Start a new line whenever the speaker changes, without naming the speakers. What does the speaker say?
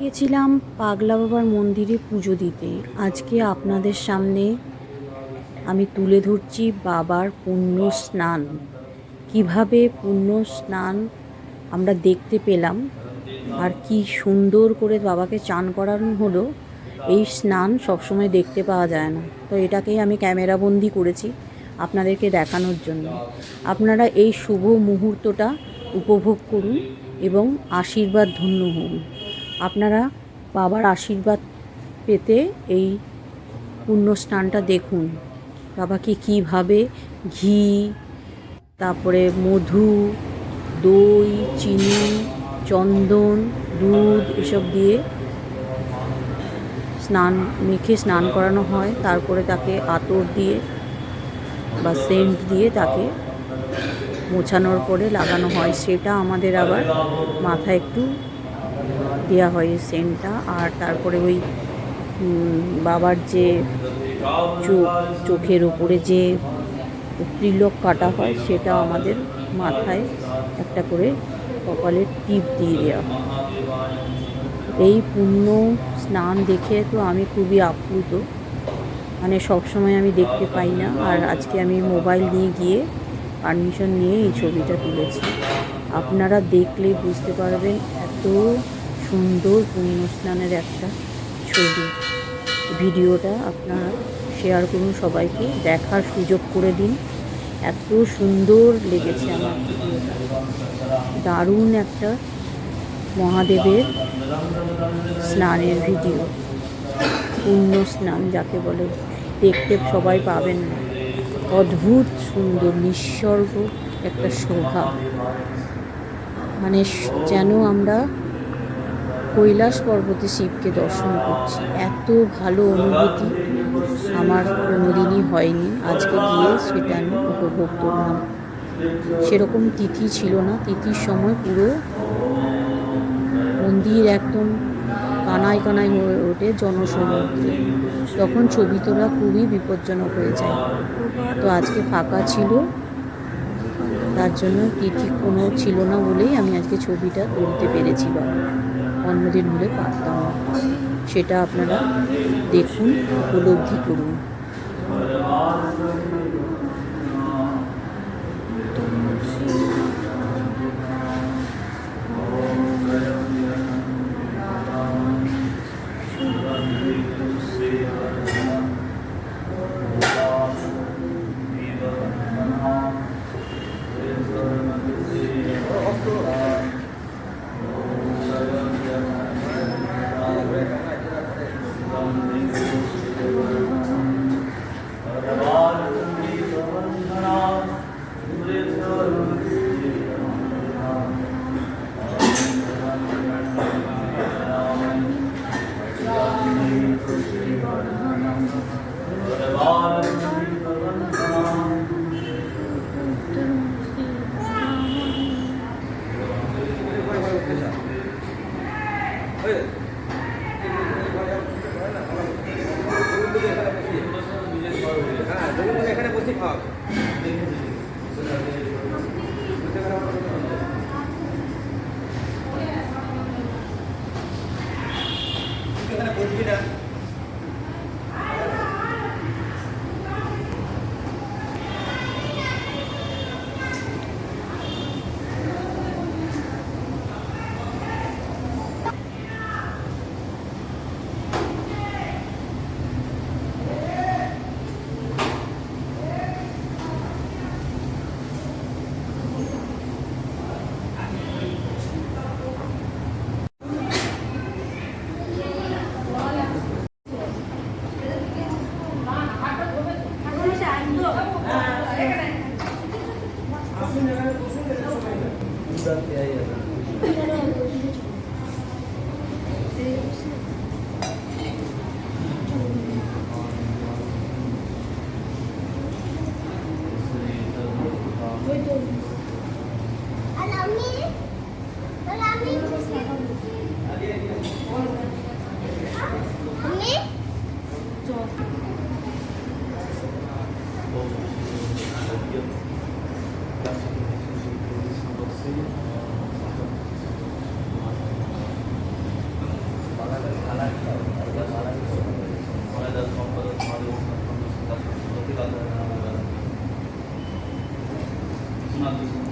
গেছিলাম পাগলা বাবার মন্দিরে পুজো দিতে। আজকে আপনাদের সামনে আমি তুলে ধরছি বাবার পুণ্য স্নান। কিভাবে পুণ্য স্নান আমরা দেখতে পেলাম আর কি সুন্দর করে বাবাকে চান করানো হলো। এই স্নান সবসময় দেখতে পাওয়া যায় না, তো এটাকেই আমি ক্যামেরাবন্দি করেছি আপনাদেরকে দেখানোর জন্য। আপনারা এই শুভ মুহূর্তটা উপভোগ করুন এবং আশীর্বাদ ধন্য হন। আপনারা বাবার আশীর্বাদ পেতে এই পুণ্য স্নানটা দেখুন। বাবাকে কীভাবে ঘি, তারপরে মধু, দই, চিনি, চন্দন, দুধ এসব দিয়ে মেখে স্নান করানো হয়। তারপরে তাকে আতর দিয়ে বা সেন্ট দিয়ে তাকে মোছানোর পরে লাগানো হয়। সেটা আমাদের আবার মাথায় একটু দেওয়া হয় এই সেন্টটা। আর তারপরে ওই বাবার যে চোখের ওপরে যে তিলক কাটা হয় সেটা আমাদের মাথায় একটা করে কপালের টিপ দিয়ে দেওয়া হয়। এই পুণ্য স্নান দেখে তো আমি খুবই আপ্লুত, মানে সবসময় আমি দেখতে পাই না। আর আজকে আমি মোবাইল নিয়ে গিয়ে পারমিশন নিয়ে এই ছবিটা তুলেছি। আপনারা দেখলে বুঝতে পারবেন এত সুন্দর পুণ্য স্নানের একটা ছবি। ভিডিওটা আপনারা শেয়ার করুন, সবাইকে দেখার সুযোগ করে দিন। এত সুন্দর লেগেছে আমার ভিডিওটা। দারুণ একটা মহাদেবের স্নানের ভিডিও, পুণ্য স্নান যাকে বলে। দেখতে সবাই পাবেন না, অদ্ভুত সুন্দর নিঃস্বর্গ একটা শোভা। মানে যেন আমরা কৈলাস পর্বতে শিবকে দর্শন করছি। এত ভালো অনুভূতি আমার কোনোদিনই হয়নি। আজকে গিয়ে সেটা আমি উপভোগ করলাম। সেরকম তিথি ছিল না, তিথির সময় পুরো মন্দির একদম কানায় কানায় হয়ে ওঠে জনসমুদ্রে। তখন ছবি তোলা খুবই বিপজ্জনক হয়ে যায়। তো আজকে ফাঁকা ছিল, তার জন্য তিথি কোনো ছিল না বলেই আমি আজকে ছবিটা তুলতে পেরেছি। বাবা অন্যদিন হলে পারতাম না। সেটা আপনারা দেখুন, উপলব্ধি করুন।
এখানে বসে খাও। এখানে বসবি না।
নাতি